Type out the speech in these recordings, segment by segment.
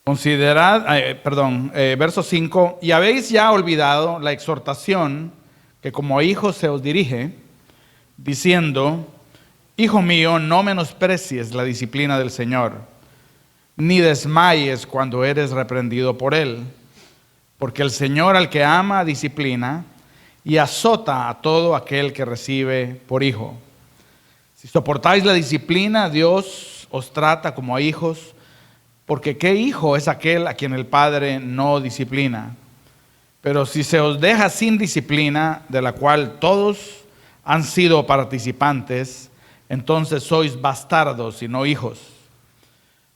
Considerad, verso 5, y habéis ya olvidado la exhortación que como a hijos se os dirige, diciendo: Hijo mío, no menosprecies la disciplina del Señor, ni desmayes cuando eres reprendido por Él, porque el Señor al que ama disciplina y azota a todo aquel que recibe por hijo. Si soportáis la disciplina, Dios os trata como a hijos, porque ¿qué hijo es aquel a quien el Padre no disciplina? Pero si se os deja sin disciplina, de la cual todos han sido participantes, entonces sois bastardos y no hijos.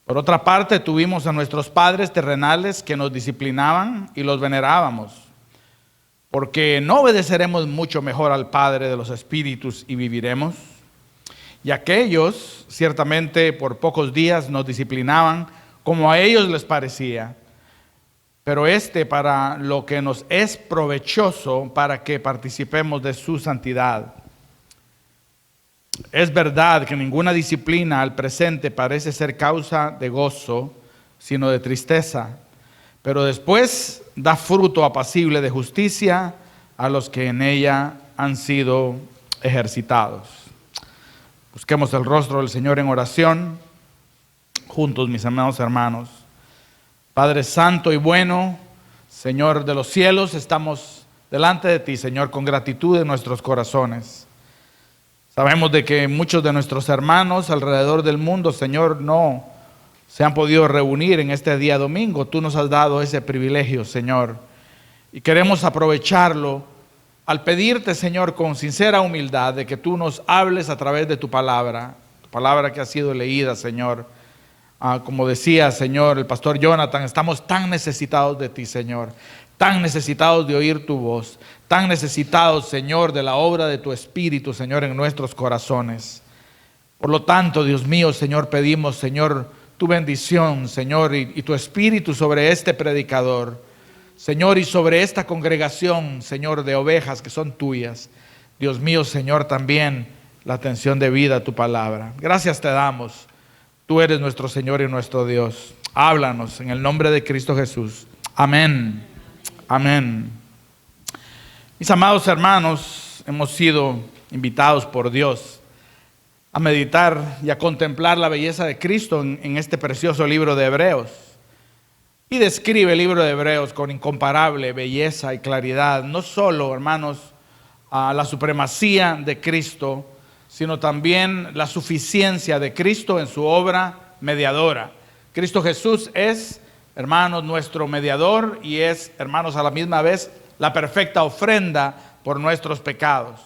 Por otra parte, tuvimos a nuestros padres terrenales que nos disciplinaban y los venerábamos, porque no obedeceremos mucho mejor al Padre de los espíritus y viviremos. Y aquellos ciertamente por pocos días nos disciplinaban como a ellos les parecía, pero para lo que nos es provechoso, para que participemos de su santidad. Es verdad que ninguna disciplina al presente parece ser causa de gozo, sino de tristeza, pero después da fruto apacible de justicia a los que en ella han sido ejercitados. Busquemos el rostro del Señor en oración, juntos, mis amados hermanos. Padre santo y bueno, Señor de los cielos, estamos delante de ti, Señor, con gratitud en nuestros corazones. Sabemos de que muchos de nuestros hermanos alrededor del mundo, Señor, no se han podido reunir en este día domingo. Tú nos has dado ese privilegio, Señor, y queremos aprovecharlo al pedirte, Señor, con sincera humildad, de que tú nos hables a través de tu palabra que ha sido leída, Señor. Como decía, Señor, el pastor Jonathan, estamos tan necesitados de ti, Señor, tan necesitados de oír tu voz, tan necesitados, Señor, de la obra de tu Espíritu, Señor, en nuestros corazones. Por lo tanto, Dios mío, Señor, pedimos, Señor, tu bendición, Señor, y tu Espíritu sobre este predicador, Señor, y sobre esta congregación, Señor, de ovejas que son tuyas. Dios mío, Señor, también la atención debida a tu palabra. Gracias te damos. Tú eres nuestro Señor y nuestro Dios. Háblanos en el nombre de Cristo Jesús. Amén. Amén. Mis amados hermanos, hemos sido invitados por Dios a meditar y a contemplar la belleza de Cristo en este precioso libro de Hebreos. Y describe el libro de Hebreos con incomparable belleza y claridad, no solo, hermanos, a la supremacía de Cristo, sino también la suficiencia de Cristo en su obra mediadora. Cristo Jesús es, hermanos, nuestro mediador y es, hermanos, a la misma vez la perfecta ofrenda por nuestros pecados.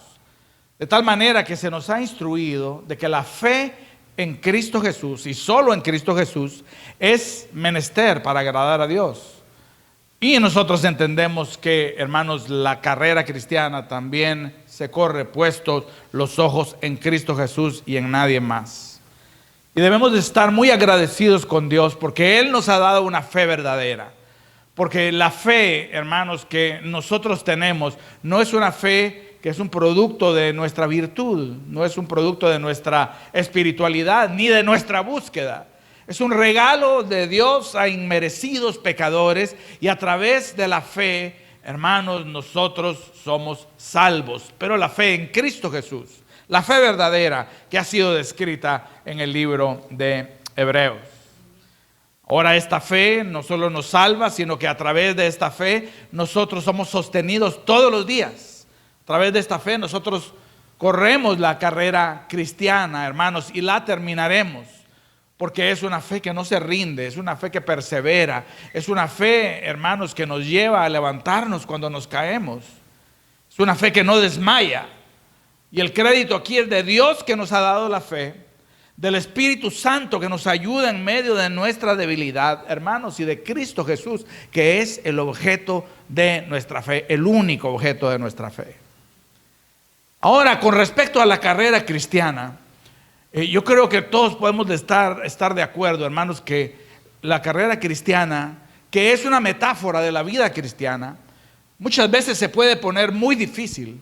De tal manera que se nos ha instruido de que la fe en Cristo Jesús y solo en Cristo Jesús es menester para agradar a Dios. Y nosotros entendemos que, hermanos, la carrera cristiana también se corre puestos los ojos en Cristo Jesús y en nadie más. Y debemos de estar muy agradecidos con Dios porque Él nos ha dado una fe verdadera. Porque la fe, hermanos, que nosotros tenemos no es una fe que es un producto de nuestra virtud, no es un producto de nuestra espiritualidad ni de nuestra búsqueda. Es un regalo de Dios a inmerecidos pecadores y a través de la fe, hermanos, nosotros somos salvos. Pero la fe en Cristo Jesús, la fe verdadera que ha sido descrita en el libro de Hebreos. Ahora esta fe no solo nos salva, sino que a través de esta fe nosotros somos sostenidos todos los días. A través de esta fe nosotros corremos la carrera cristiana, hermanos, y la terminaremos. Porque es una fe que no se rinde, es una fe que persevera, es una fe, hermanos, que nos lleva a levantarnos cuando nos caemos. Es una fe que no desmaya. Y el crédito aquí es de Dios que nos ha dado la fe, del Espíritu Santo que nos ayuda en medio de nuestra debilidad, hermanos, y de Cristo Jesús, que es el objeto de nuestra fe, el único objeto de nuestra fe. Ahora, con respecto a la carrera cristiana, yo creo que todos podemos estar de acuerdo, hermanos, que la carrera cristiana, que es una metáfora de la vida cristiana, muchas veces se puede poner muy difícil,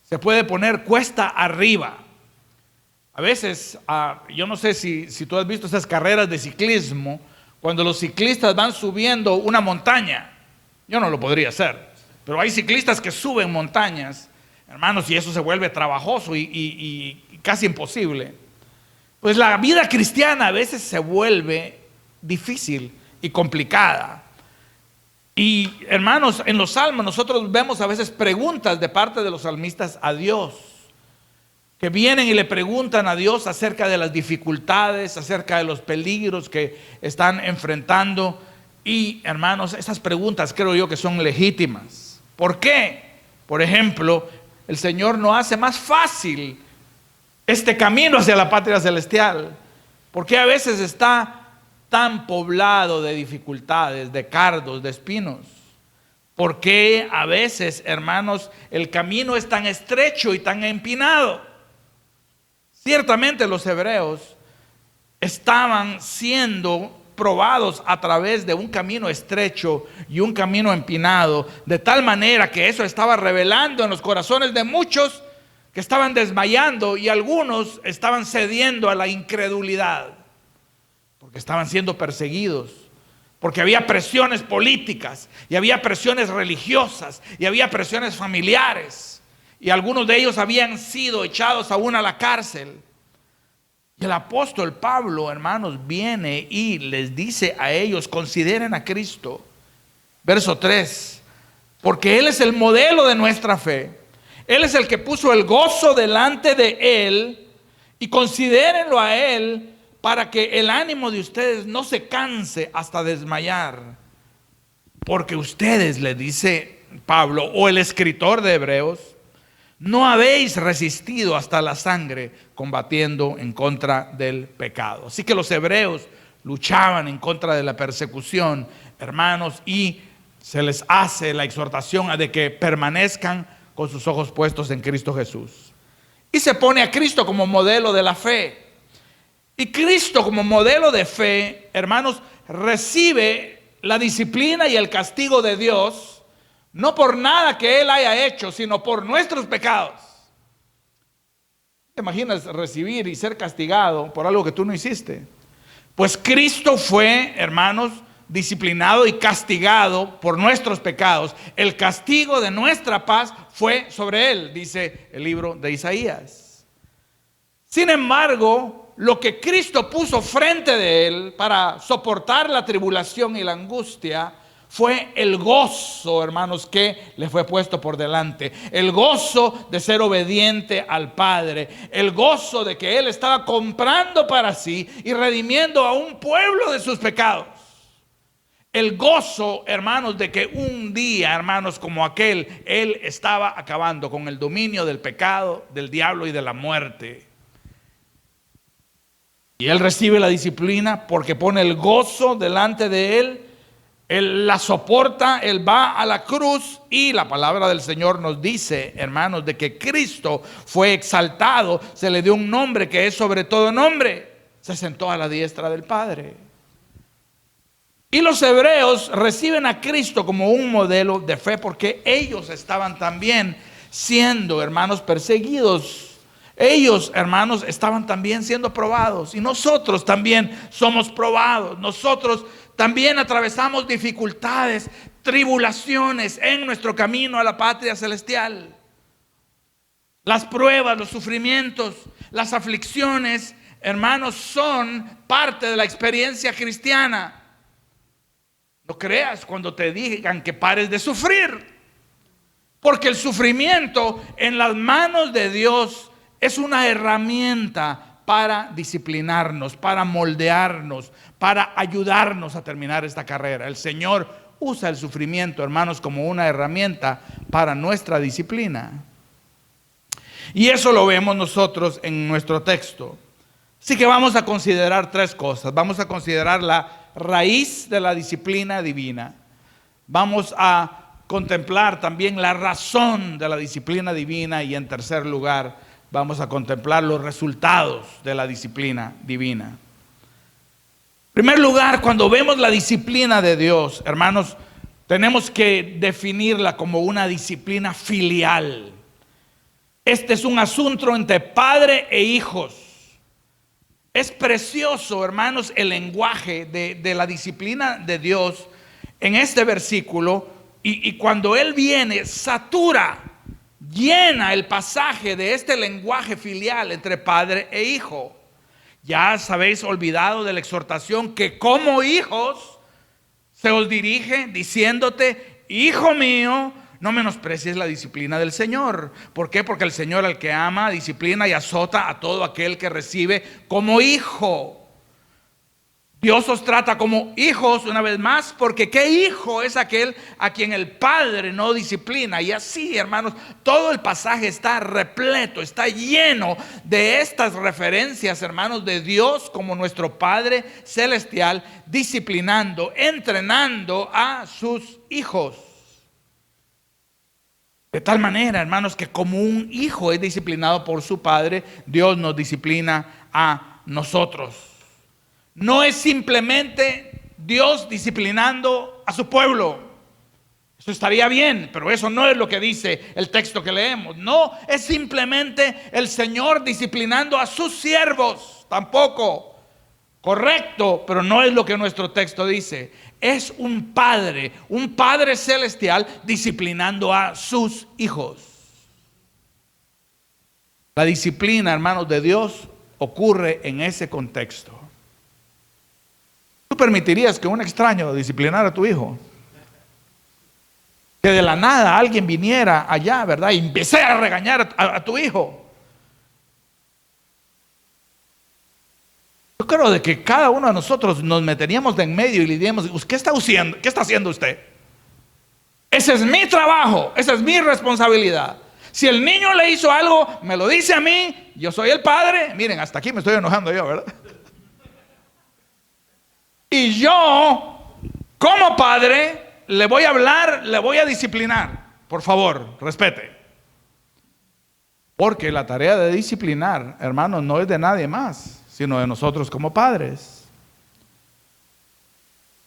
se puede poner cuesta arriba. A veces, yo no sé si tú has visto esas carreras de ciclismo, cuando los ciclistas van subiendo una montaña. Yo no lo podría hacer, pero hay ciclistas que suben montañas, hermanos, y eso se vuelve trabajoso y casi imposible. Pues la vida cristiana a veces se vuelve difícil y complicada. Y hermanos, en los salmos nosotros vemos a veces preguntas de parte de los salmistas a Dios, que vienen y le preguntan a Dios acerca de las dificultades, acerca de los peligros que están enfrentando. Y hermanos, esas preguntas creo yo que son legítimas. ¿Por qué? Por ejemplo, el Señor no hace más fácil este camino hacia la patria celestial. ¿Por qué a veces está tan poblado de dificultades, de cardos, de espinos? ¿Por qué a veces, hermanos, el camino es tan estrecho y tan empinado? Ciertamente los hebreos estaban siendo probados a través de un camino estrecho y un camino empinado, de tal manera que eso estaba revelando en los corazones de muchos que estaban desmayando, y algunos estaban cediendo a la incredulidad, porque estaban siendo perseguidos, porque había presiones políticas, y había presiones religiosas, y había presiones familiares. Y algunos de ellos habían sido echados aún a la cárcel. Y el apóstol Pablo, hermanos, viene y les dice a ellos: consideren a Cristo. Verso 3: porque Él es el modelo de nuestra fe. Él es el que puso el gozo delante de Él, y considérenlo a Él para que el ánimo de ustedes no se canse hasta desmayar. Porque ustedes, le dice Pablo, o el escritor de Hebreos, no habéis resistido hasta la sangre combatiendo en contra del pecado. Así que los hebreos luchaban en contra de la persecución, hermanos, y se les hace la exhortación a de que permanezcan con sus ojos puestos en Cristo Jesús. Y se pone a Cristo como modelo de la fe. Y Cristo como modelo de fe, hermanos, recibe la disciplina y el castigo de Dios, no por nada que Él haya hecho, sino por nuestros pecados. ¿Te imaginas recibir y ser castigado por algo que tú no hiciste? Pues Cristo fue, hermanos, disciplinado y castigado por nuestros pecados. El castigo de nuestra paz fue sobre Él, dice el libro de Isaías. Sin embargo, lo que Cristo puso frente de Él para soportar la tribulación y la angustia fue el gozo, hermanos, que le fue puesto por delante. El gozo de ser obediente al Padre. El gozo de que Él estaba comprando para sí y redimiendo a un pueblo de sus pecados. El gozo, hermanos, de que un día, hermanos, como aquel, Él estaba acabando con el dominio del pecado, del diablo y de la muerte. Y Él recibe la disciplina porque pone el gozo delante de Él. Él la soporta, Él va a la cruz, y la palabra del Señor nos dice, hermanos, de que Cristo fue exaltado, se le dio un nombre que es sobre todo nombre, se sentó a la diestra del Padre. Y los hebreos reciben a Cristo como un modelo de fe porque ellos estaban también siendo, hermanos, perseguidos. Ellos, hermanos, estaban también siendo probados, y nosotros también somos probados. Nosotros también atravesamos dificultades, tribulaciones en nuestro camino a la patria celestial. Las pruebas, los sufrimientos, las aflicciones, hermanos, son parte de la experiencia cristiana. No creas cuando te digan que pares de sufrir, porque el sufrimiento en las manos de Dios es una herramienta para disciplinarnos, para moldearnos, para ayudarnos a terminar esta carrera. El Señor usa el sufrimiento, hermanos, como una herramienta para nuestra disciplina. Y eso lo vemos nosotros en nuestro texto. Así que vamos a considerar tres cosas. Vamos a considerar la raíz de la disciplina divina. Vamos a contemplar también la razón de la disciplina divina, y en tercer lugar vamos a contemplar los resultados de la disciplina divina. En primer lugar, cuando vemos la disciplina de Dios, hermanos, tenemos que definirla como una disciplina filial. Este es un asunto entre padre e hijos. Es precioso, hermanos, el lenguaje de la disciplina de Dios en este versículo. Y cuando Él viene, satura, llena el pasaje de este lenguaje filial entre padre e hijo. Ya os habéis olvidado de la exhortación que como hijos se os dirige diciéndote: hijo mío, no menosprecies la disciplina del Señor. ¿Por qué? Porque el Señor, al que ama, disciplina y azota a todo aquel que recibe como hijo. Dios os trata como hijos, una vez más, porque ¿qué hijo es aquel a quien el Padre no disciplina? Y así, hermanos, todo el pasaje está repleto, está lleno de estas referencias, hermanos, de Dios como nuestro Padre celestial, disciplinando, entrenando a sus hijos. De tal manera, hermanos, que como un hijo es disciplinado por su padre, Dios nos disciplina a nosotros. No es simplemente Dios disciplinando a su pueblo. Eso estaría bien, pero eso no es lo que dice el texto que leemos. No es simplemente el Señor disciplinando a sus siervos, tampoco. Correcto, pero no es lo que nuestro texto dice. Es un padre celestial disciplinando a sus hijos. La disciplina, hermanos, de Dios ocurre en ese contexto. ¿Tú permitirías que un extraño disciplinara a tu hijo? Que de la nada alguien viniera allá, ¿verdad? Y empezara a regañar a tu hijo. Yo creo de que cada uno de nosotros nos meteríamos de en medio y le diríamos: ¿qué está haciendo? ¿Qué está haciendo usted? Ese es mi trabajo, esa es mi responsabilidad. Si el niño le hizo algo, me lo dice a mí, yo soy el padre. Miren, hasta aquí me estoy enojando yo, ¿verdad? Y yo, como padre, le voy a hablar, le voy a disciplinar. Por favor, respete. Porque la tarea de disciplinar, hermanos, no es de nadie más, sino de nosotros como padres.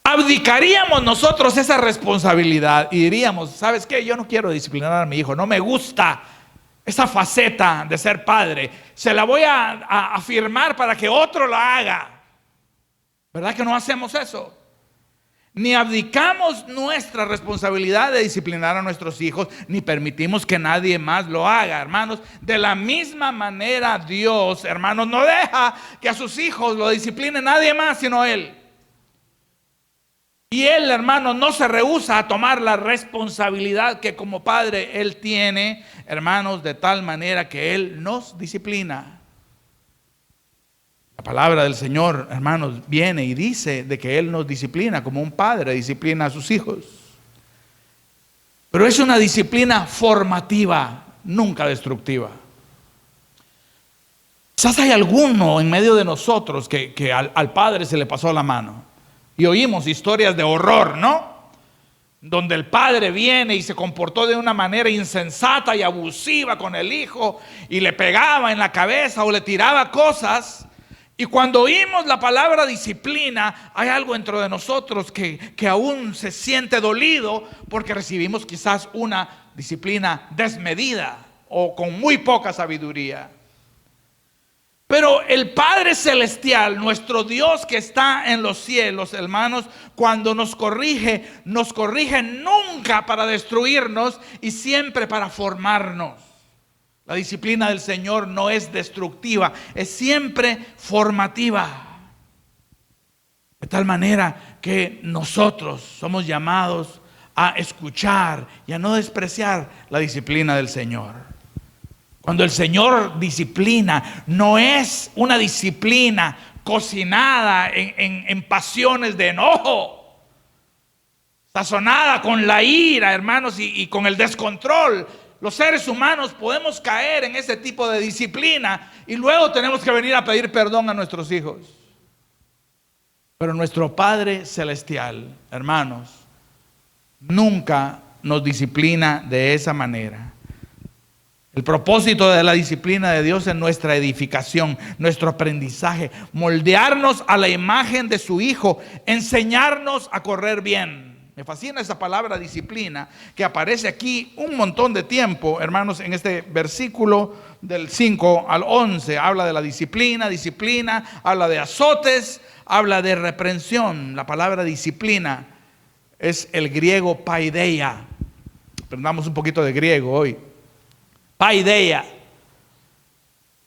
Abdicaríamos nosotros esa responsabilidad y diríamos: ¿sabes qué? Yo no quiero disciplinar a mi hijo, no me gusta esa faceta de ser padre, se la voy a afirmar para que otro la haga. ¿Verdad que no hacemos eso? Ni abdicamos nuestra responsabilidad de disciplinar a nuestros hijos, ni permitimos que nadie más lo haga, hermanos. De la misma manera, Dios, hermanos, no deja que a sus hijos lo discipline nadie más sino Él. Y Él, hermanos, no se rehúsa a tomar la responsabilidad que como Padre Él tiene, hermanos, de tal manera que Él nos disciplina. La palabra del Señor, hermanos, viene y dice de que Él nos disciplina como un padre disciplina a sus hijos. Pero es una disciplina formativa, nunca destructiva. Quizás hay alguno en medio de nosotros que al padre se le pasó la mano. Y oímos historias de horror, ¿no? Donde el padre viene y se comportó de una manera insensata y abusiva con el hijo y le pegaba en la cabeza o le tiraba cosas. Y cuando oímos la palabra disciplina, hay algo dentro de nosotros que aún se siente dolido porque recibimos quizás una disciplina desmedida o con muy poca sabiduría. Pero el Padre Celestial, nuestro Dios que está en los cielos, hermanos, cuando nos corrige nunca para destruirnos y siempre para formarnos. La disciplina del Señor no es destructiva, es siempre formativa. De tal manera que nosotros somos llamados a escuchar y a no despreciar la disciplina del Señor. Cuando el Señor disciplina, no es una disciplina cocinada en pasiones de enojo, sazonada con la ira, hermanos, y con el descontrol. Los seres humanos podemos caer en ese tipo de disciplina y luego tenemos que venir a pedir perdón a nuestros hijos. Pero nuestro Padre Celestial, hermanos, nunca nos disciplina de esa manera. El propósito de la disciplina de Dios es nuestra edificación, nuestro aprendizaje, moldearnos a la imagen de su Hijo, enseñarnos a correr bien. Me fascina esa palabra disciplina que aparece aquí un montón de tiempo, hermanos, en este versículo del 5 al 11 habla de la disciplina, habla de azotes, habla de reprensión. La palabra disciplina es el griego paideia. Aprendamos un poquito de griego hoy. Paideia.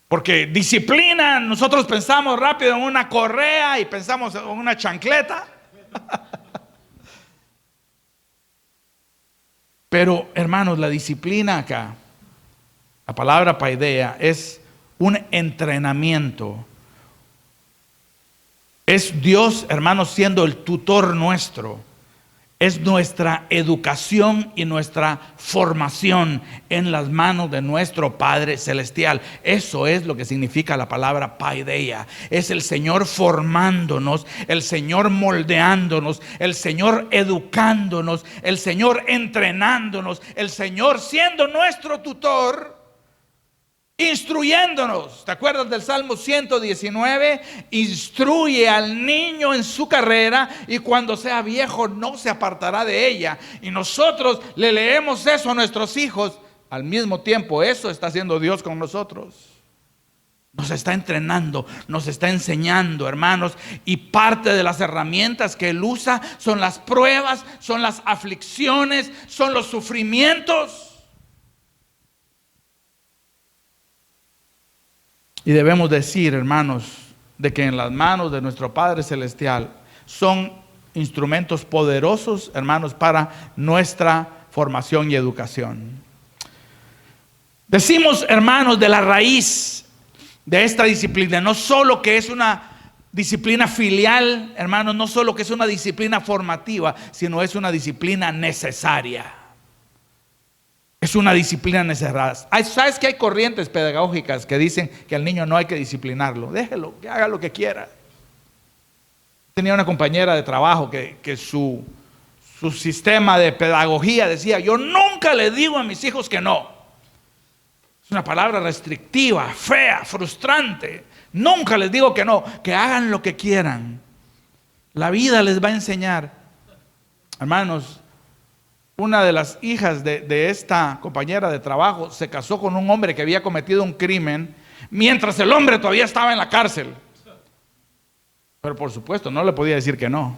Porque disciplina, nosotros pensamos rápido en una correa y pensamos en una chancleta. Pero hermanos, la disciplina acá, la palabra paideia, es un entrenamiento. Es Dios, hermanos, siendo el tutor nuestro. Es nuestra educación y nuestra formación en las manos de nuestro Padre Celestial. Eso es lo que significa la palabra paideia. Es el Señor formándonos, el Señor moldeándonos, el Señor educándonos, el Señor entrenándonos, el Señor siendo nuestro tutor, instruyéndonos. ¿Te acuerdas del Salmo 119? Instruye al niño en su carrera y cuando sea viejo no se apartará de ella. Y nosotros le leemos eso a nuestros hijos. Al mismo tiempo, eso está haciendo Dios con nosotros. Nos está entrenando, nos está enseñando, hermanos. Y parte de las herramientas que Él usa son las pruebas, son las aflicciones, son los sufrimientos. Y debemos decir, hermanos, de que en las manos de nuestro Padre Celestial son instrumentos poderosos, hermanos, para nuestra formación y educación. Decimos, hermanos, de la raíz de esta disciplina, no solo que es una disciplina filial, hermanos, no solo que es una disciplina formativa, sino es una disciplina necesaria. Es una disciplina necesaria. ¿Sabes que hay corrientes pedagógicas que dicen que al niño no hay que disciplinarlo? Déjelo, que haga lo que quiera. Tenía una compañera de trabajo que su sistema de pedagogía decía: yo nunca le digo a mis hijos que no. Es una palabra restrictiva, fea, frustrante. Nunca les digo que no, que hagan lo que quieran. La vida les va a enseñar. Hermanos, una de las hijas de esta compañera de trabajo se casó con un hombre que había cometido un crimen mientras el hombre todavía estaba en la cárcel. Pero por supuesto no le podía decir que no.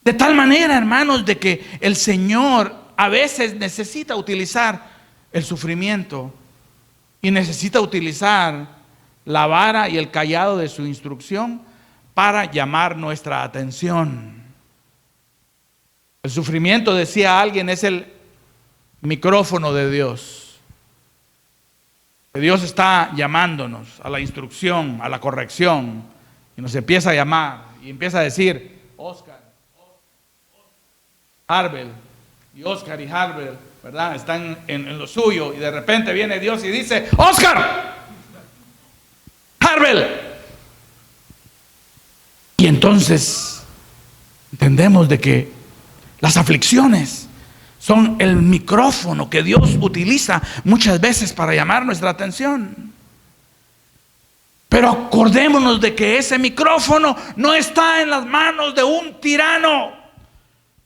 De tal manera, hermanos, de que el Señor a veces necesita utilizar el sufrimiento y necesita utilizar la vara y el cayado de su instrucción para llamar nuestra atención. El sufrimiento, decía alguien, es el micrófono de Dios. Que Dios está llamándonos a la instrucción, a la corrección, y nos empieza a llamar y empieza a decir: Oscar, Harbel, y Oscar y Harbel, ¿verdad? Están en lo suyo, y de repente viene Dios y dice: Oscar, Harbel. Y entonces entendemos de que las aflicciones son el micrófono que Dios utiliza muchas veces para llamar nuestra atención. Pero acordémonos de que ese micrófono no está en las manos de un tirano,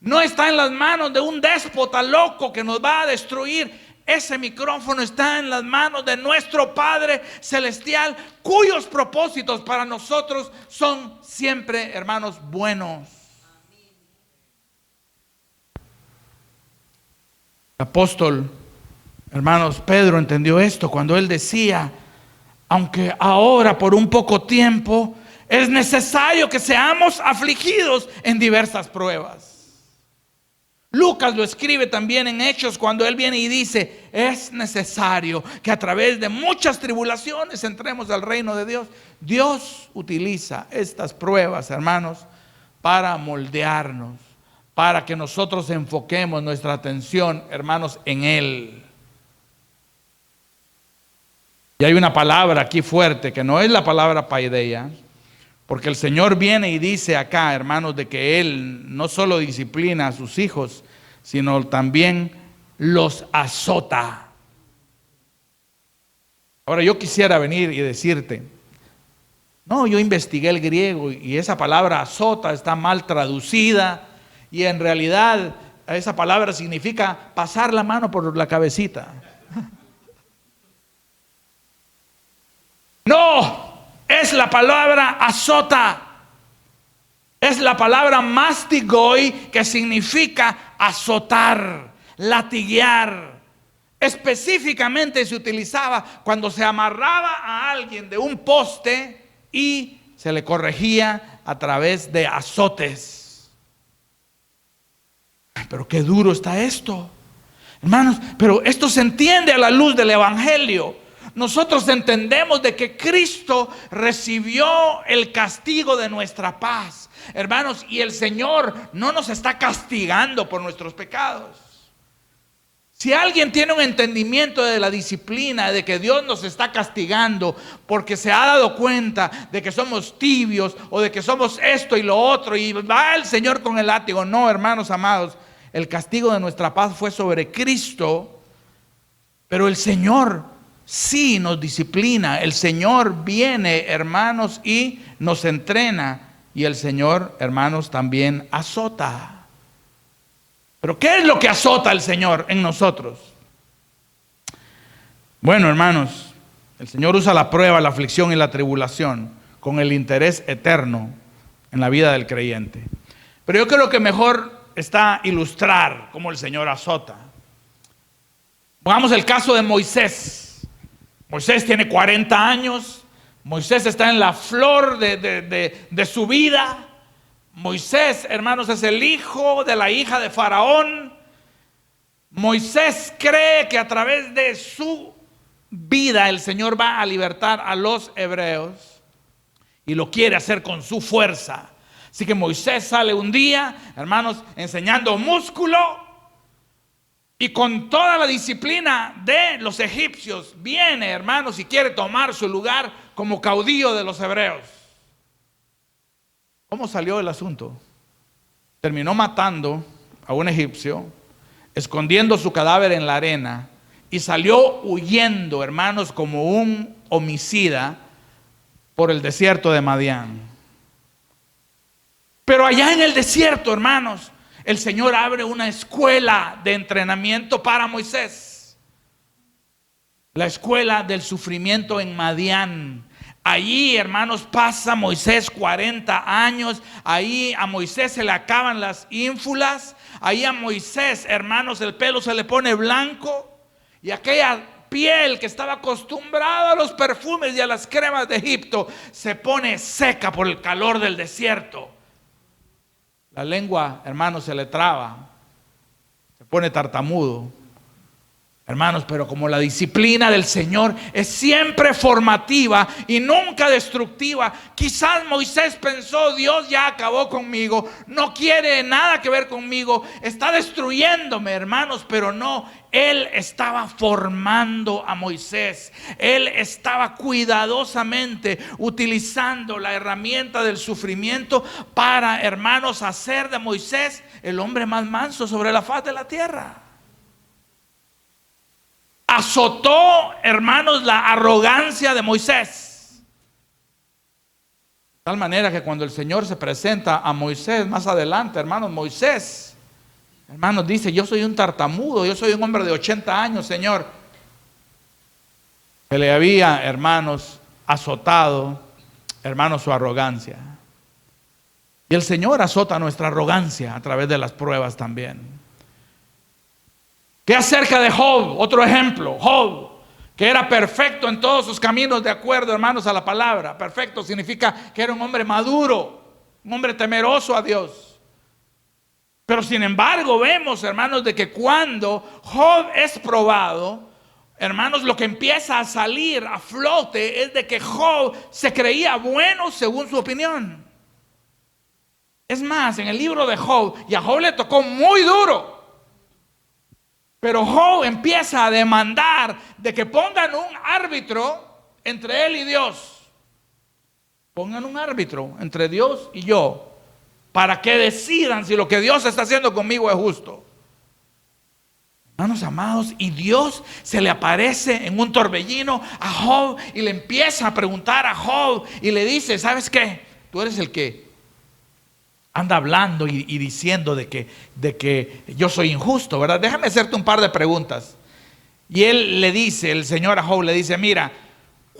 no está en las manos de un déspota loco que nos va a destruir. Ese micrófono está en las manos de nuestro Padre Celestial, cuyos propósitos para nosotros son siempre, hermanos, buenos. El apóstol, hermanos, Pedro entendió esto cuando él decía: aunque ahora por un poco tiempo es necesario que seamos afligidos en diversas pruebas. Lucas lo escribe también en Hechos cuando él viene y dice: es necesario que a través de muchas tribulaciones entremos al reino de Dios. Dios utiliza estas pruebas, hermanos, para moldearnos, para que nosotros enfoquemos nuestra atención, hermanos, en Él. Y hay una palabra aquí fuerte que no es la palabra paideia, porque el Señor viene y dice acá, hermanos, de que Él no solo disciplina a sus hijos, sino también los azota. Ahora yo quisiera venir y decirte: no, yo investigué el griego y esa palabra azota está mal traducida. Y en realidad esa palabra significa pasar la mano por la cabecita. No, es la palabra azota. Es la palabra mastigoi, que significa azotar, latiguear. Específicamente se utilizaba cuando se amarraba a alguien de un poste y se le corregía a través de azotes. Pero qué duro está esto, hermanos. Pero esto se entiende a la luz del Evangelio. Nosotros entendemos de que Cristo recibió el castigo de nuestra paz, hermanos, y el Señor no nos está castigando por nuestros pecados. Si alguien tiene un entendimiento de la disciplina, de que Dios nos está castigando porque se ha dado cuenta de que somos tibios o de que somos esto y lo otro, y va el Señor con el látigo. No, hermanos amados, el castigo de nuestra paz fue sobre Cristo, pero el Señor sí nos disciplina. El Señor viene, hermanos, y nos entrena, y el Señor, hermanos, también azota. Pero ¿qué es lo que azota el Señor en nosotros? Bueno, hermanos, el Señor usa la prueba, la aflicción y la tribulación con el interés eterno en la vida del creyente. Pero yo creo que mejor está ilustrar cómo el Señor azota. Pongamos el caso de Moisés. Moisés tiene 40 años. Moisés está en la flor de su vida. Moisés, hermanos, es el hijo de la hija de Faraón. Moisés cree que a través de su vida el Señor va a libertar a los hebreos y lo quiere hacer con su fuerza. Así que Moisés sale un día, hermanos, enseñando músculo y con toda la disciplina de los egipcios. Viene, hermanos, y quiere tomar su lugar como caudillo de los hebreos. ¿Cómo salió el asunto? Terminó matando a un egipcio, escondiendo su cadáver en la arena, y salió huyendo, hermanos, como un homicida por el desierto de Madián. Pero allá en el desierto, hermanos, el Señor abre una escuela de entrenamiento para Moisés. La escuela del sufrimiento en Madián. Allí, hermanos, pasa Moisés 40 años. Ahí a Moisés se le acaban las ínfulas. Ahí a Moisés, hermanos, el pelo se le pone blanco. Y aquella piel que estaba acostumbrada a los perfumes y a las cremas de Egipto se pone seca por el calor del desierto. La lengua, hermanos, se le traba. Se pone tartamudo. Hermanos, pero como la disciplina del Señor es siempre formativa y nunca destructiva, quizás Moisés pensó: Dios ya acabó conmigo, no quiere nada que ver conmigo, está destruyéndome, hermanos. Pero no, Él estaba formando a Moisés. Él estaba cuidadosamente utilizando la herramienta del sufrimiento para, hermanos, hacer de Moisés el hombre más manso sobre la faz de la tierra. Azotó, hermanos, la arrogancia de Moisés. De tal manera que cuando el Señor se presenta a Moisés más adelante, hermanos, Moisés, hermanos, dice: yo soy un tartamudo, yo soy un hombre de 80 años, Señor. Se le había, hermanos, azotado, hermanos, su arrogancia. Y el Señor azota nuestra arrogancia a través de las pruebas también. ¿Qué acerca de Job? Otro ejemplo. Job, que era perfecto en todos sus caminos, de acuerdo, hermanos, a la palabra. Perfecto significa que era un hombre maduro, un hombre temeroso a Dios. Pero sin embargo vemos, hermanos, de que cuando Job es probado, hermanos, lo que empieza a salir a flote es de que Job se creía bueno según su opinión. Es más, en el libro de Job, y a Job le tocó muy duro. Pero Job empieza a demandar de que pongan un árbitro entre él y Dios. Pongan un árbitro entre Dios y yo, para que decidan si lo que Dios está haciendo conmigo es justo. Hermanos amados, y Dios se le aparece en un torbellino a Job y le empieza a preguntar a Job y le dice: ¿sabes qué? Tú eres el que anda hablando y diciendo de que yo soy injusto, ¿verdad? Déjame hacerte un par de preguntas. Y él le dice, el Señor a Job le dice: mira,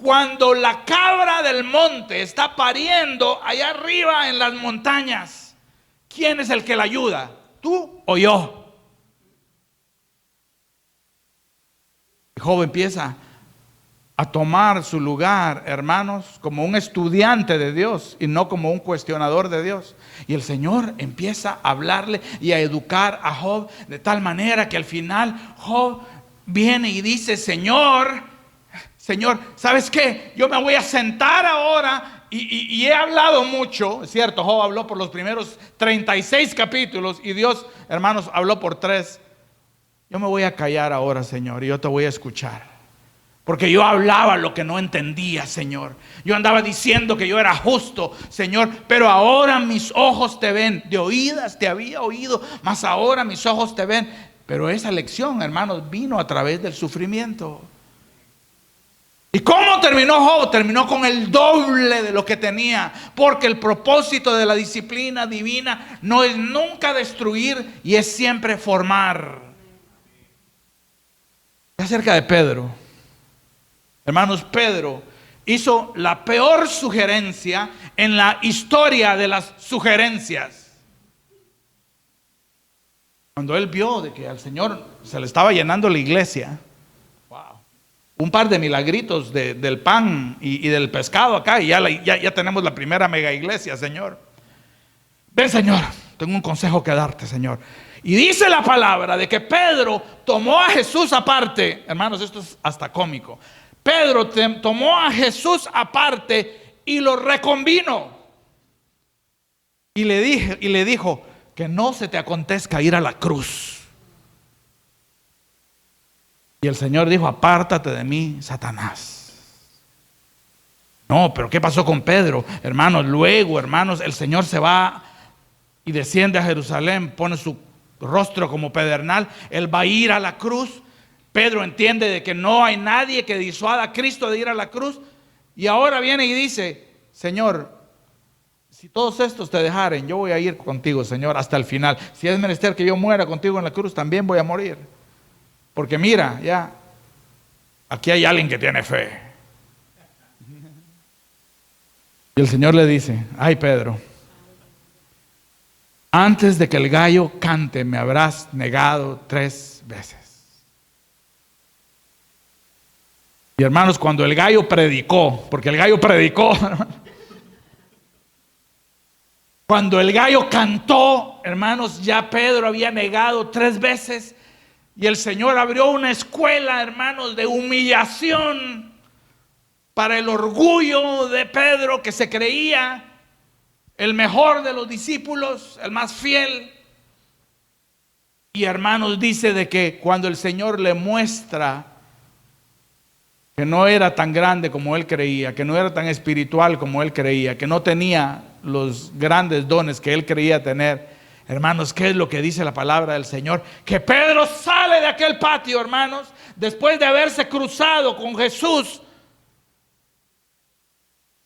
Cuando la cabra del monte está pariendo allá arriba en las montañas, ¿quién es el que la ayuda? ¿Tú o yo? Job empieza a tomar su lugar, hermanos, como un estudiante de Dios y no como un cuestionador de Dios. Y el Señor empieza a hablarle y a educar a Job de tal manera que al final Job viene y dice: Señor, ¿sabes qué? Yo me voy a sentar ahora y he hablado mucho. Es cierto, Job habló por los primeros 36 capítulos y Dios, hermanos, habló por 3. Yo me voy a callar ahora, Señor, y yo te voy a escuchar. Porque yo hablaba lo que no entendía, Señor. Yo andaba diciendo que yo era justo, Señor, pero ahora mis ojos te ven. De oídas te había oído, mas ahora mis ojos te ven. Pero esa lección, hermanos, vino a través del sufrimiento. ¿Y cómo terminó Job? Terminó con el doble de lo que tenía, porque el propósito de la disciplina divina no es nunca destruir y es siempre formar. Acerca de Pedro, hermanos, Pedro hizo la peor sugerencia en la historia de las sugerencias. Cuando él vio de que al Señor se le estaba llenando la iglesia, un par de milagritos del pan y del pescado acá, y ya tenemos la primera mega iglesia, Señor. Ven, Señor, tengo un consejo que darte, Señor. Y dice la palabra de que Pedro tomó a Jesús aparte. Hermanos, esto es hasta cómico. Pedro tomó a Jesús aparte y lo reconvino. Y le dijo: que no se te acontezca ir a la cruz. Y el Señor dijo: apártate de mí, Satanás. No, pero ¿qué pasó con Pedro? Hermanos, luego, hermanos, el Señor se va y desciende a Jerusalén, pone su rostro como pedernal. Él va a ir a la cruz. Pedro entiende de que no hay nadie que disuada a Cristo de ir a la cruz. Y ahora viene y dice: Señor, si todos estos te dejaren, yo voy a ir contigo, Señor, hasta el final. Si es menester que yo muera contigo en la cruz, también voy a morir. Porque mira, ya, aquí hay alguien que tiene fe. Y el Señor le dice: ay, Pedro, antes de que el gallo cante, me habrás negado 3 veces. Y hermanos, cuando el gallo predicó, porque el gallo predicó, cuando el gallo cantó, hermanos, ya Pedro había negado 3 veces. Y el Señor abrió una escuela, hermanos, de humillación para el orgullo de Pedro, que se creía el mejor de los discípulos, el más fiel. Y hermanos, dice de que cuando el Señor le muestra que no era tan grande como él creía, que no era tan espiritual como él creía, que no tenía los grandes dones que él creía tener, hermanos, ¿qué es lo que dice la palabra del Señor? Que Pedro sale de aquel patio, hermanos, después de haberse cruzado con Jesús,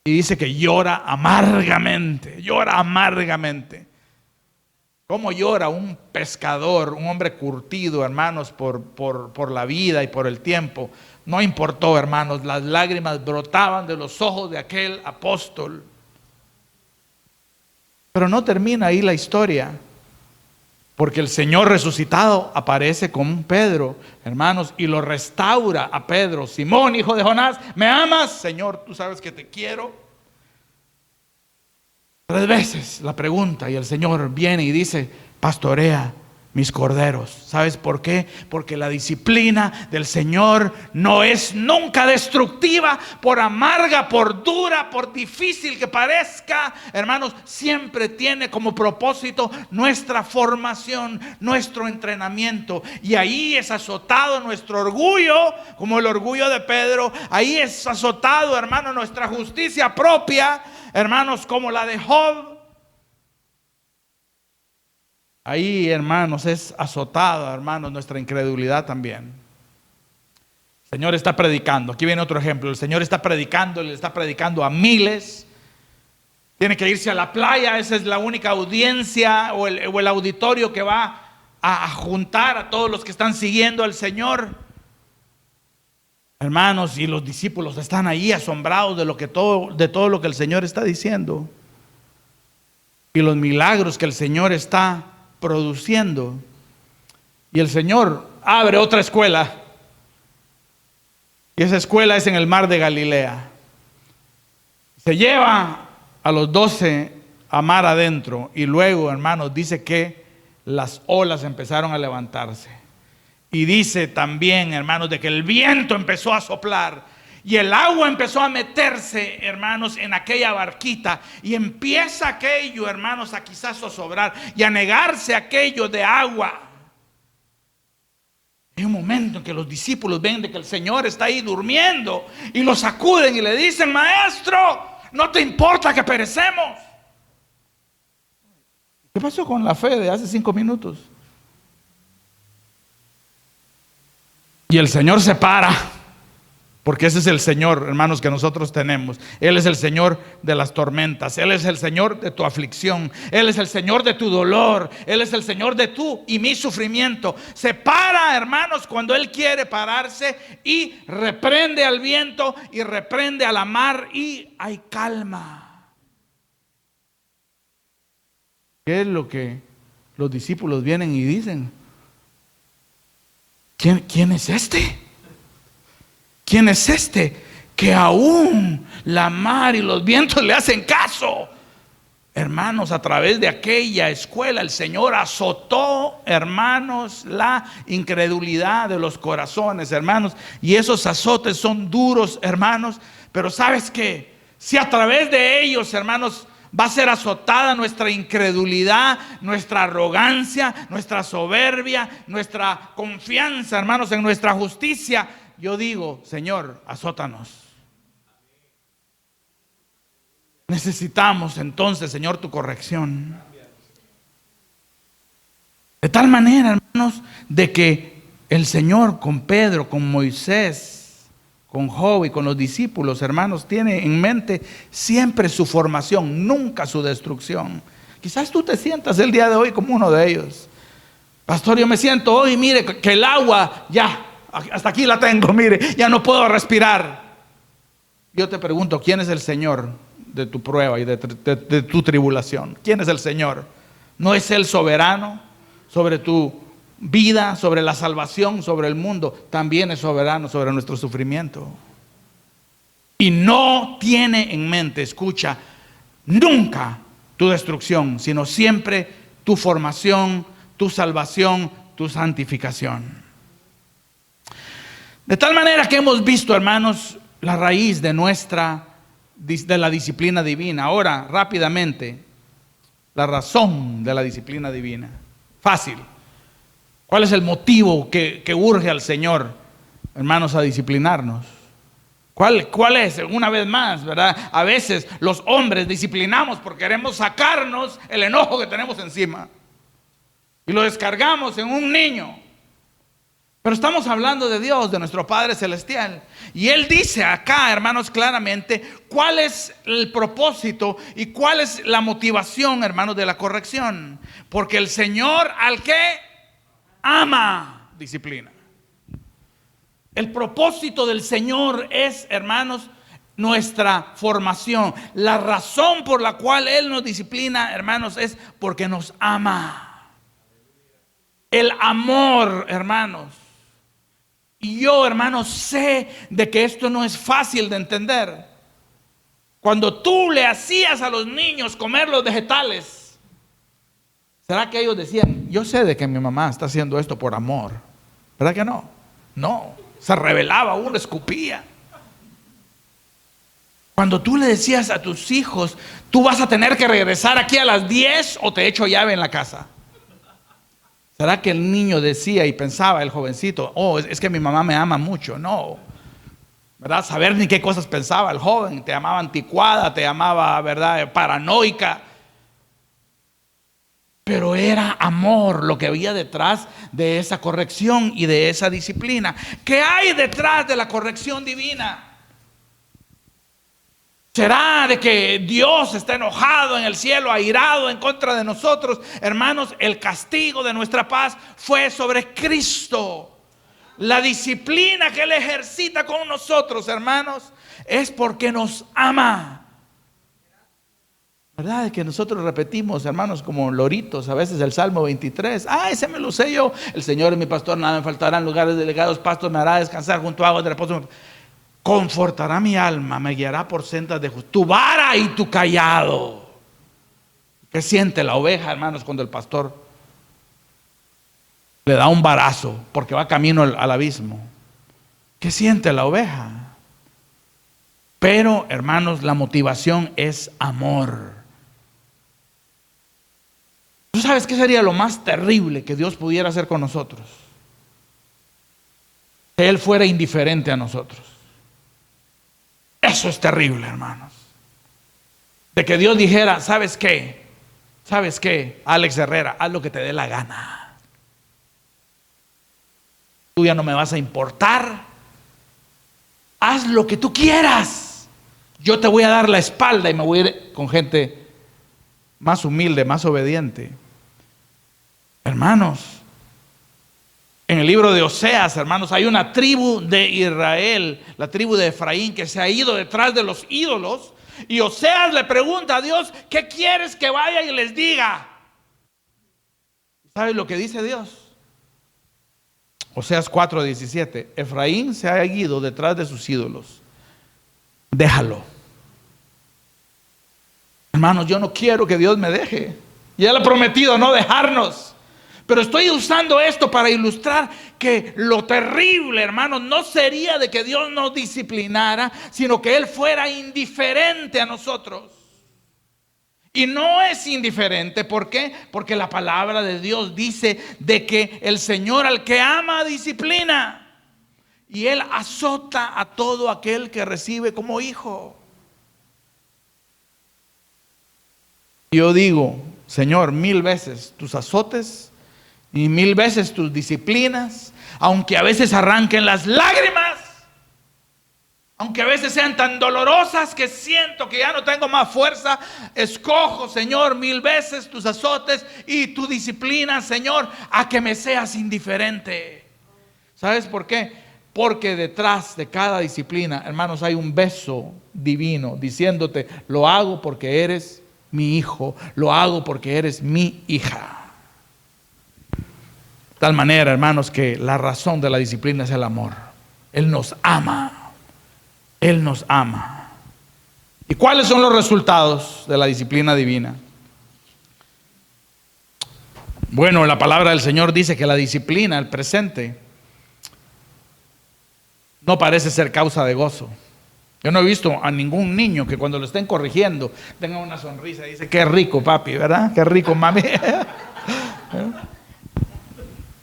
y dice que llora amargamente, llora amargamente. ¿Cómo llora un pescador, un hombre curtido, hermanos, por la vida y por el tiempo? No importó, hermanos, las lágrimas brotaban de los ojos de aquel apóstol. Pero no termina ahí la historia, porque el Señor resucitado aparece con Pedro, hermanos, y lo restaura a Pedro. Simón, hijo de Jonás, ¿me amas? Señor, tú sabes que te quiero. 3 veces la pregunta, y el Señor viene y dice: pastorea mis corderos. ¿Sabes por qué? Porque la disciplina del Señor no es nunca destructiva, por amarga, por dura, por difícil que parezca, hermanos, siempre tiene como propósito nuestra formación, nuestro entrenamiento. Y ahí es azotado nuestro orgullo, como el orgullo de Pedro. Ahí es azotado, hermanos, nuestra justicia propia, hermanos, como la de Job. Ahí, hermanos, es azotada, hermanos, nuestra incredulidad también. El Señor está predicando. Aquí viene otro ejemplo. El Señor está predicando, le está predicando a miles. Tiene que irse a la playa. Esa es la única audiencia o el auditorio que va a juntar a todos los que están siguiendo al Señor. Hermanos, y los discípulos están ahí asombrados de todo lo que el Señor está diciendo y los milagros que el Señor está produciendo. Y el Señor abre otra escuela, y esa escuela es en el mar de Galilea. Se lleva a los 12 a mar adentro, y luego, hermanos, dice que las olas empezaron a levantarse. Y dice también, hermanos, de que el viento empezó a soplar y el agua empezó a meterse, hermanos, en aquella barquita, y empieza aquello, hermanos, a quizás zozobrar y a negarse aquello de agua. Hay un momento en que los discípulos ven de que el Señor está ahí durmiendo y lo sacuden y le dicen: Maestro, ¿no te importa que perecemos? ¿Qué pasó con la fe de hace 5 minutos? Y el Señor se para, porque ese es el Señor, hermanos, que nosotros tenemos. Él es el Señor de las tormentas, Él es el Señor de tu aflicción, Él es el Señor de tu dolor, Él es el Señor de tu y mi sufrimiento. Se para, hermanos, cuando Él quiere pararse, y reprende al viento y reprende a la mar, y hay calma. ¿Qué es lo que los discípulos vienen y dicen? ¿Quién es este? ¿Quién es este que aún la mar y los vientos le hacen caso? Hermanos, a través de aquella escuela el Señor azotó, hermanos, la incredulidad de los corazones, hermanos. Y esos azotes son duros, hermanos. Pero ¿sabes qué? Si a través de ellos, hermanos, va a ser azotada nuestra incredulidad, nuestra arrogancia, nuestra soberbia, nuestra confianza, hermanos, en nuestra justicia, yo digo: Señor, azótanos. Necesitamos entonces, Señor, tu corrección. De tal manera, hermanos, de que el Señor con Pedro, con Moisés, con Job y con los discípulos, hermanos, tiene en mente siempre su formación, nunca su destrucción. Quizás tú te sientas el día de hoy como uno de ellos. Pastor, yo me siento hoy, mire, que el agua ya, hasta aquí la tengo, mire, ya no puedo respirar. Yo te pregunto: ¿quién es el Señor de tu prueba y de tu tribulación? ¿Quién es el Señor? ¿No es Él soberano sobre tu vida, sobre la salvación, sobre el mundo? También es soberano sobre nuestro sufrimiento. Y no tiene en mente, escucha, nunca tu destrucción, sino siempre tu formación, tu salvación, tu santificación. De tal manera que hemos visto, hermanos, la raíz de la disciplina divina. Ahora, rápidamente, la razón de la disciplina divina. Fácil. ¿Cuál es el motivo que urge al Señor, hermanos, a disciplinarnos? ¿Cuál es? Una vez más, ¿verdad? A veces los hombres disciplinamos porque queremos sacarnos el enojo que tenemos encima y lo descargamos en un niño. Pero estamos hablando de Dios, de nuestro Padre Celestial. Y Él dice acá, hermanos, claramente cuál es el propósito y cuál es la motivación, hermanos, de la corrección. Porque el Señor al que ama, disciplina. El propósito del Señor es, hermanos, nuestra formación. La razón por la cual Él nos disciplina, hermanos, es porque nos ama. El amor, hermanos. Y yo, hermanos, sé de que esto no es fácil de entender. Cuando tú le hacías a los niños comer los vegetales, ¿será que ellos decían: yo sé de que mi mamá está haciendo esto por amor? ¿Verdad que no? No, se rebelaba uno, escupía. Cuando tú le decías a tus hijos: tú vas a tener que regresar aquí a las 10 o te echo llave en la casa, ¿será que el niño decía y pensaba, el jovencito: oh, es que mi mamá me ama mucho? No, ¿verdad? Saber ni qué cosas pensaba el joven. Te llamaba anticuada, te llamaba, ¿verdad?, paranoica. Pero era amor lo que había detrás de esa corrección y de esa disciplina. ¿Qué hay detrás de la corrección divina? ¿Será de que Dios está enojado en el cielo, airado en contra de nosotros? Hermanos, el castigo de nuestra paz fue sobre Cristo. La disciplina que Él ejercita con nosotros, hermanos, es porque nos ama. ¿Verdad? Que nosotros repetimos, hermanos, como loritos, a veces el Salmo 23. Ese me lo sé yo. El Señor es mi pastor, nada me faltará, en lugares delegados, pastos me hará descansar, junto a aguas de reposo. Confortará mi alma, me guiará por sendas de justicia. Tu vara y tu callado. ¿Qué siente la oveja, hermanos, cuando el pastor le da un varazo porque va camino al abismo? ¿Qué siente la oveja? Pero, hermanos, la motivación es amor. ¿Tú sabes qué sería lo más terrible que Dios pudiera hacer con nosotros? Que Él fuera indiferente a nosotros. Eso es terrible, hermanos. De que Dios dijera, ¿sabes qué? ¿Sabes qué? Alex Herrera, haz lo que te dé la gana. Tú ya no me vas a importar. Haz lo que tú quieras. Yo te voy a dar la espalda y me voy a ir con gente más humilde, más obediente. Hermanos, en el libro de Oseas, hermanos, hay una tribu de Israel, la tribu de Efraín, que se ha ido detrás de los ídolos. Y Oseas le pregunta a Dios, ¿qué quieres que vaya y les diga? ¿Sabes lo que dice Dios? Oseas 4:17. Efraín se ha ido detrás de sus ídolos. Déjalo. Hermanos, yo no quiero que Dios me deje. Ya Él ha prometido no dejarnos. Pero estoy usando esto para ilustrar que lo terrible, hermanos, no sería de que Dios nos disciplinara, sino que Él fuera indiferente a nosotros. Y no es indiferente, ¿por qué? Porque la palabra de Dios dice de que el Señor al que ama disciplina, y Él azota a todo aquel que recibe como hijo. Yo digo, Señor, 1000 veces tus azotes y 1000 veces tus disciplinas, aunque a veces arranquen las lágrimas, aunque a veces sean tan dolorosas que siento que ya no tengo más fuerza, escojo, Señor, 1000 veces tus azotes y tu disciplina, Señor, a que me seas indiferente. ¿Sabes por qué? Porque detrás de cada disciplina, hermanos, hay un beso divino diciéndote, lo hago porque eres mi hijo, lo hago porque eres mi hija. De tal manera, hermanos, que la razón de la disciplina es el amor. Él nos ama. Él nos ama. ¿Y cuáles son los resultados de la disciplina divina? Bueno, la palabra del Señor dice que la disciplina, el presente, no parece ser causa de gozo. Yo no he visto a ningún niño que cuando lo estén corrigiendo tenga una sonrisa y dice, qué rico papi, ¿verdad? Qué rico mami.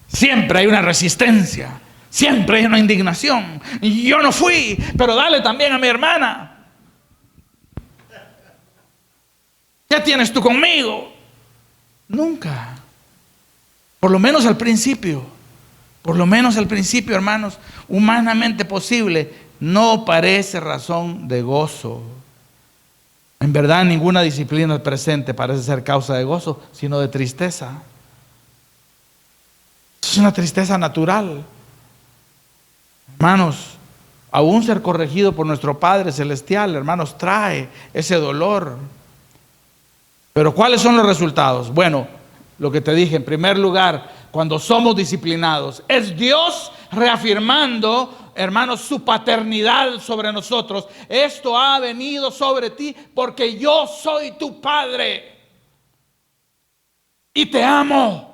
Siempre hay una resistencia, siempre hay una indignación. Yo no fui, pero dale también a mi hermana. ¿Qué tienes tú conmigo? Nunca. Por lo menos al principio. Por lo menos al principio, hermanos, humanamente posible, no parece razón de gozo. En verdad, ninguna disciplina presente parece ser causa de gozo, sino de tristeza. Es una tristeza natural. Hermanos, aún ser corregido por nuestro Padre Celestial, hermanos, trae ese dolor. Pero ¿cuáles son los resultados? Bueno, lo que te dije, en primer lugar, cuando somos disciplinados, es Dios reafirmando, hermanos, su paternidad sobre nosotros. Esto ha venido sobre ti porque yo soy tu Padre y te amo.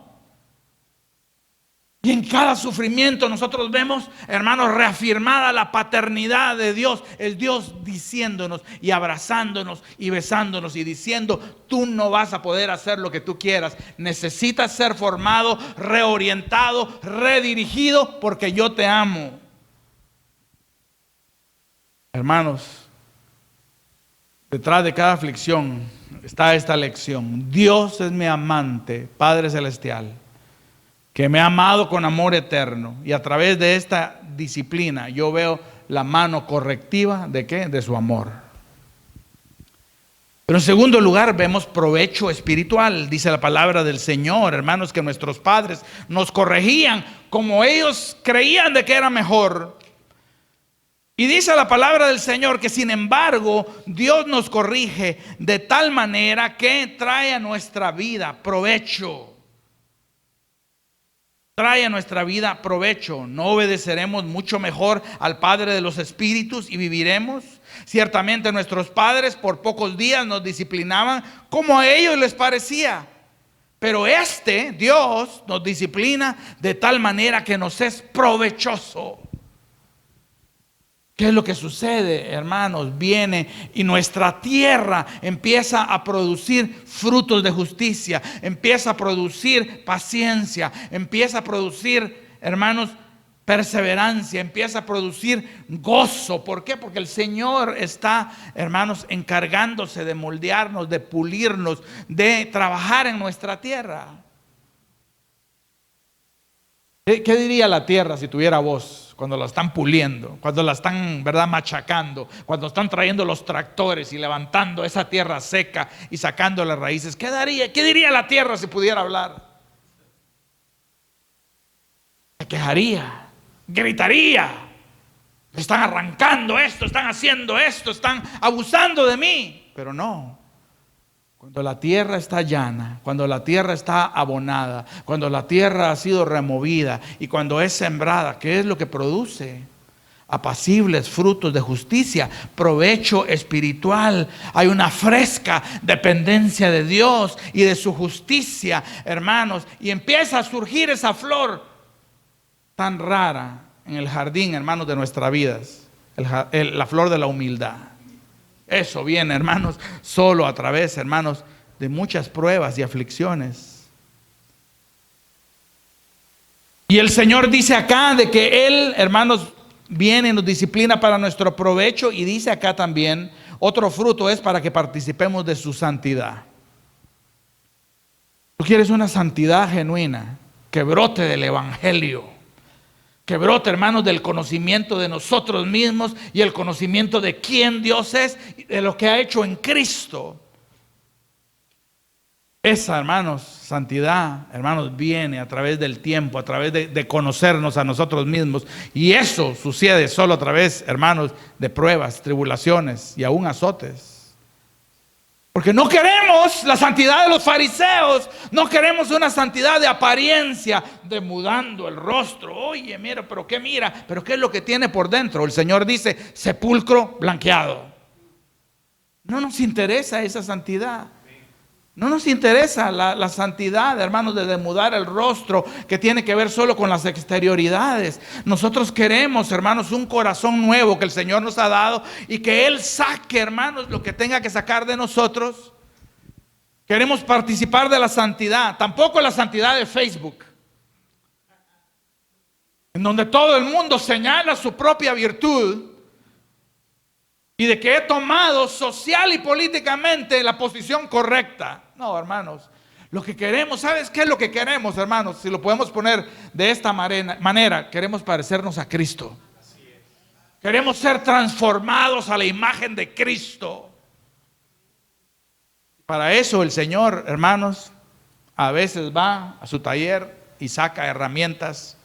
Y en cada sufrimiento nosotros vemos, hermanos, reafirmada la paternidad de Dios. El Dios diciéndonos y abrazándonos y besándonos y diciendo, tú no vas a poder hacer lo que tú quieras. Necesitas ser formado, reorientado, redirigido, porque yo te amo. Hermanos, detrás de cada aflicción está esta lección. Dios es mi amante, Padre Celestial, que me ha amado con amor eterno, y a través de esta disciplina yo veo la mano correctiva de ¿qué? De su amor. Pero en segundo lugar vemos provecho espiritual. Dice la palabra del Señor, hermanos, que nuestros padres nos corregían como ellos creían de que era mejor. Y dice la palabra del Señor que sin embargo Dios nos corrige de tal manera que trae a nuestra vida provecho. Trae a nuestra vida provecho. ¿No obedeceremos mucho mejor al Padre de los Espíritus y viviremos? Ciertamente nuestros padres por pocos días nos disciplinaban como a ellos les parecía. Pero Dios, nos disciplina de tal manera que nos es provechoso. ¿Qué es lo que sucede, hermanos? Viene y nuestra tierra empieza a producir frutos de justicia, empieza a producir paciencia, empieza a producir, hermanos, perseverancia, empieza a producir gozo. ¿Por qué? Porque el Señor está, hermanos, encargándose de moldearnos, de pulirnos, de trabajar en nuestra tierra. ¿Qué diría la tierra si tuviera voz? Cuando la están puliendo, cuando la están, ¿verdad?, machacando, cuando están trayendo los tractores y levantando esa tierra seca y sacando las raíces. ¿Qué diría la tierra si pudiera hablar? Se quejaría, gritaría. Están arrancando esto, están haciendo esto, están abusando de mí. Pero no. Cuando la tierra está llana, cuando la tierra está abonada, cuando la tierra ha sido removida y cuando es sembrada, ¿qué es lo que produce? Apacibles frutos de justicia, provecho espiritual. Hay una fresca dependencia de Dios y de su justicia, hermanos, y empieza a surgir esa flor tan rara en el jardín, hermanos, de nuestras vidas, la flor de la humildad. Eso viene, hermanos, solo a través, hermanos, de muchas pruebas y aflicciones. Y el Señor dice acá de que Él, hermanos, viene y nos disciplina para nuestro provecho. Y dice acá también, otro fruto es para que participemos de su santidad. Tú quieres una santidad genuina que brote del Evangelio, que brote, hermanos, del conocimiento de nosotros mismos y el conocimiento de quién Dios es y de lo que ha hecho en Cristo. Esa, hermanos, santidad, hermanos, viene a través del tiempo, a través de conocernos a nosotros mismos. Y eso sucede solo a través, hermanos, de pruebas, tribulaciones y aún azotes. Porque no queremos la santidad de los fariseos, no queremos una santidad de apariencia, demudando el rostro. Oye, mira, pero ¿qué es lo que tiene por dentro? El Señor dice, sepulcro blanqueado. No nos interesa esa santidad. No nos interesa la santidad, hermanos, de demudar el rostro, que tiene que ver solo con las exterioridades. Nosotros queremos, hermanos, un corazón nuevo que el Señor nos ha dado y que Él saque, hermanos, lo que tenga que sacar de nosotros. Queremos participar de la santidad, tampoco la santidad de Facebook, en donde todo el mundo señala su propia virtud y de que he tomado social y políticamente la posición correcta. No, hermanos, lo que queremos, ¿sabes qué es lo que queremos, hermanos? Si lo podemos poner de esta manera, queremos parecernos a Cristo. Queremos ser transformados a la imagen de Cristo. Para eso el Señor, hermanos, a veces va a su taller y saca herramientas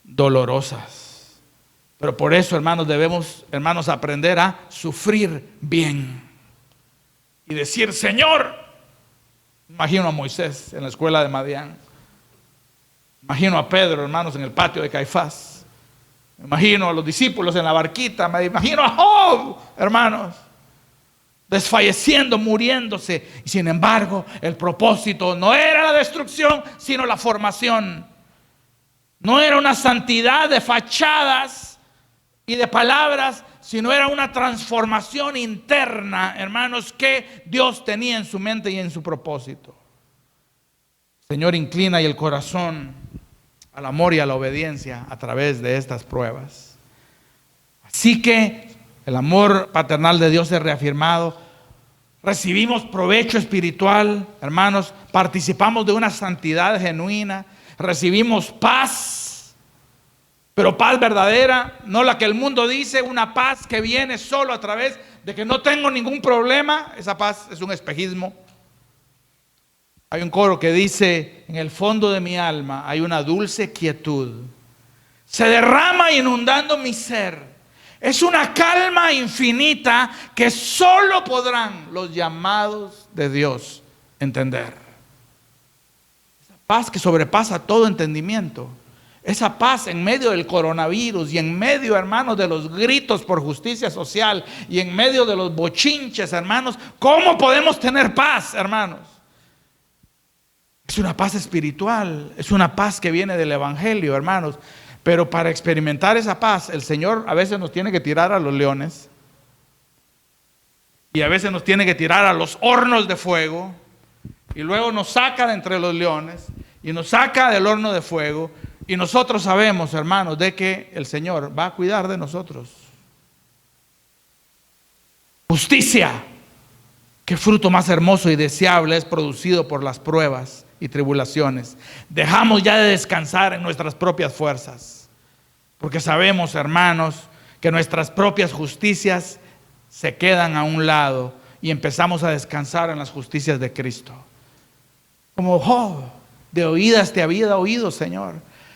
dolorosas. Pero por eso, hermanos, debemos, hermanos, aprender a sufrir bien. Y decir, Señor, imagino a Moisés en la escuela de Madián. Imagino a Pedro, hermanos, en el patio de Caifás. Imagino a los discípulos en la barquita. Me imagino a Job, hermanos, desfalleciendo, muriéndose. Y sin embargo, el propósito no era la destrucción, sino la formación. No era una santidad de fachadas y de palabras, sino era una transformación interna, hermanos, que Dios tenía en su mente y en su propósito. Señor, inclina el corazón al amor y a la obediencia a través de estas pruebas. Así que el amor paternal de Dios es reafirmado. Recibimos provecho espiritual, hermanos, participamos de una santidad genuina, recibimos paz. Pero paz verdadera, no la que el mundo dice, una paz que viene solo a través de que no tengo ningún problema, esa paz es un espejismo. Hay un coro que dice: en el fondo de mi alma hay una dulce quietud, se derrama inundando mi ser. Es una calma infinita que solo podrán los llamados de Dios entender. Esa paz que sobrepasa todo entendimiento. Esa paz en medio del coronavirus y en medio, hermanos, de los gritos por justicia social y en medio de los bochinches, hermanos. ¿Cómo podemos tener paz, hermanos? Es una paz espiritual, es una paz que viene del Evangelio, hermanos. Pero para experimentar esa paz, el Señor a veces nos tiene que tirar a los leones. Y a veces nos tiene que tirar a los hornos de fuego. Y luego nos saca de entre los leones y nos saca del horno de fuego. Y nosotros sabemos, hermanos, de que el Señor va a cuidar de nosotros. Justicia. Qué fruto más hermoso y deseable es producido por las pruebas y tribulaciones. Dejamos ya de descansar en nuestras propias fuerzas, porque sabemos, hermanos, que nuestras propias justicias se quedan a un lado y empezamos a descansar en las justicias de Cristo. Como Job, de oídas te había oído, Señor.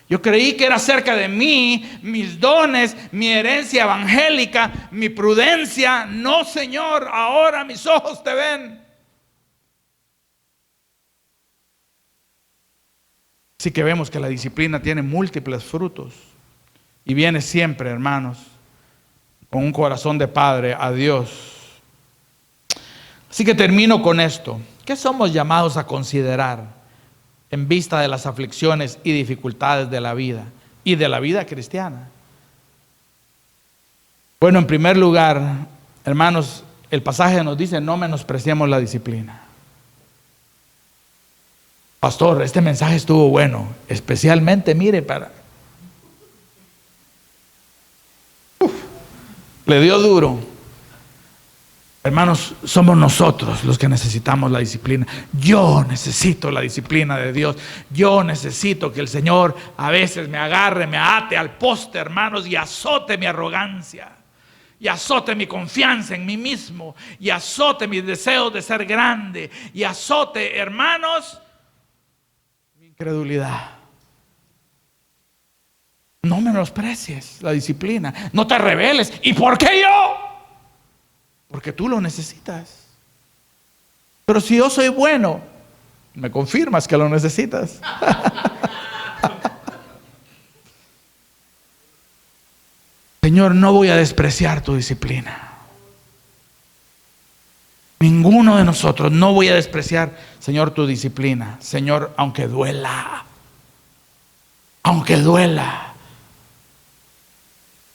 Yo creí que era acerca de mí, mis dones, mi herencia evangélica, mi prudencia. No, Señor, ahora mis ojos te ven. Así que vemos que la disciplina tiene múltiples frutos y viene siempre, hermanos, con un corazón de padre a Dios. Así que termino con esto. ¿Qué somos llamados a considerar en vista de las aflicciones y dificultades de la vida y de la vida cristiana? Bueno, en primer lugar, hermanos, el pasaje nos dice: no menospreciemos la disciplina. Pastor, este mensaje estuvo bueno, especialmente, mire, le dio duro. Hermanos, somos nosotros los que necesitamos la disciplina. Yo necesito la disciplina de Dios. Yo necesito que el Señor a veces me agarre, me ate al poste, hermanos, y azote mi arrogancia, y azote mi confianza en mí mismo, y azote mis deseos de ser grande, y azote, hermanos, mi incredulidad. No menosprecies la disciplina. No te rebeles. ¿Y por qué yo? Porque tú lo necesitas. Pero si yo soy bueno, me confirmas que lo necesitas. Señor, no voy a despreciar tu disciplina. Ninguno de nosotros, no voy a despreciar, Señor, tu disciplina. Señor, aunque duela. Aunque duela.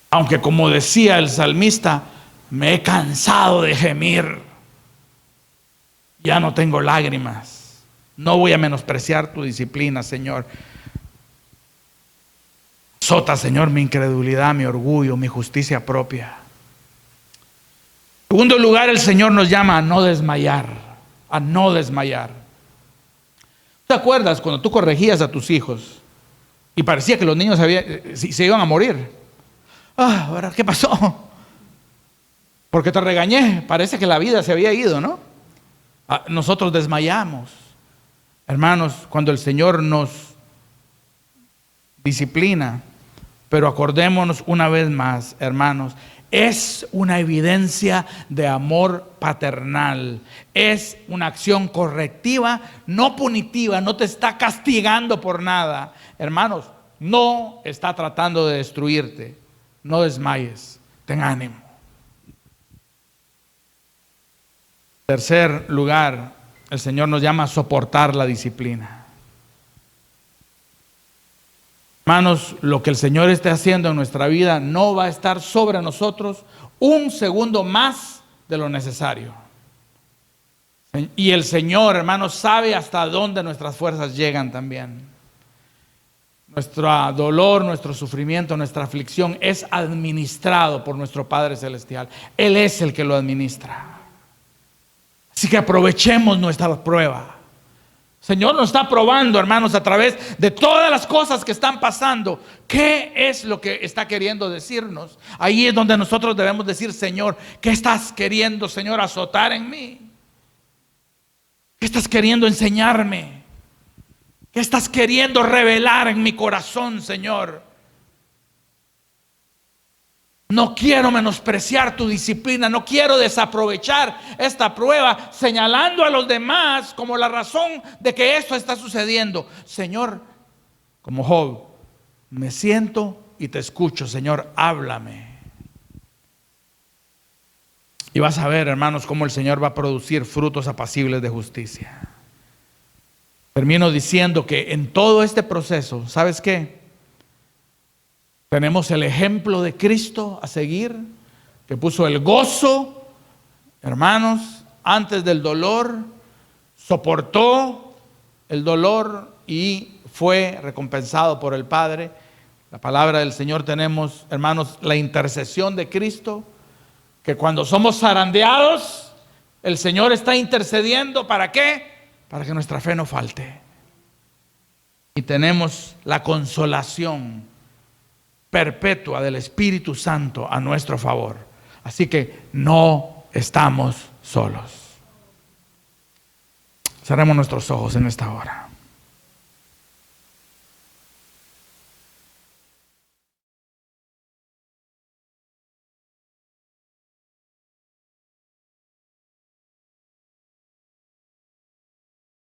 Aunque, como decía el salmista, me he cansado de gemir. Ya no tengo lágrimas. No voy a menospreciar tu disciplina, Señor. Azota, Señor, mi incredulidad, mi orgullo, mi justicia propia. En segundo lugar, el Señor nos llama a no desmayar. A no desmayar. ¿Te acuerdas cuando tú corregías a tus hijos y parecía que los niños se iban a morir? ¿Ahora qué pasó? Porque te regañé, parece que la vida se había ido, ¿no? Nosotros desmayamos. Hermanos, cuando el Señor nos disciplina, pero acordémonos una vez más, hermanos, es una evidencia de amor paternal. Es una acción correctiva, no punitiva, no te está castigando por nada. Hermanos, no está tratando de destruirte. No desmayes, ten ánimo. Tercer lugar, el Señor nos llama a soportar la disciplina. Hermanos, lo que el Señor esté haciendo en nuestra vida no va a estar sobre nosotros un segundo más de lo necesario. Y el Señor, hermanos, sabe hasta dónde nuestras fuerzas llegan también. Nuestro dolor, nuestro sufrimiento, nuestra aflicción es administrado por nuestro Padre Celestial. Él es el que lo administra. Así que aprovechemos nuestra prueba. Señor nos está probando, hermanos, a través de todas las cosas que están pasando. ¿Qué es lo que está queriendo decirnos? Ahí es donde nosotros debemos decir: Señor, ¿qué estás queriendo, Señor, azotar en mí? ¿Qué estás queriendo enseñarme? ¿Qué estás queriendo revelar en mi corazón, Señor? No quiero menospreciar tu disciplina, no quiero desaprovechar esta prueba señalando a los demás como la razón de que esto está sucediendo. Señor, como Job, me siento y te escucho. Señor, háblame. Y vas a ver, hermanos, cómo el Señor va a producir frutos apacibles de justicia. Termino diciendo que en todo este proceso, ¿sabes qué? Tenemos el ejemplo de Cristo a seguir, que puso el gozo, hermanos, antes del dolor, soportó el dolor y fue recompensado por el Padre. La palabra del Señor tenemos, hermanos, la intercesión de Cristo, que cuando somos zarandeados, el Señor está intercediendo. ¿Para qué? Para que nuestra fe no falte. Y tenemos la consolación perpetua del Espíritu Santo a nuestro favor. Así que no estamos solos. Cerremos nuestros ojos en esta hora.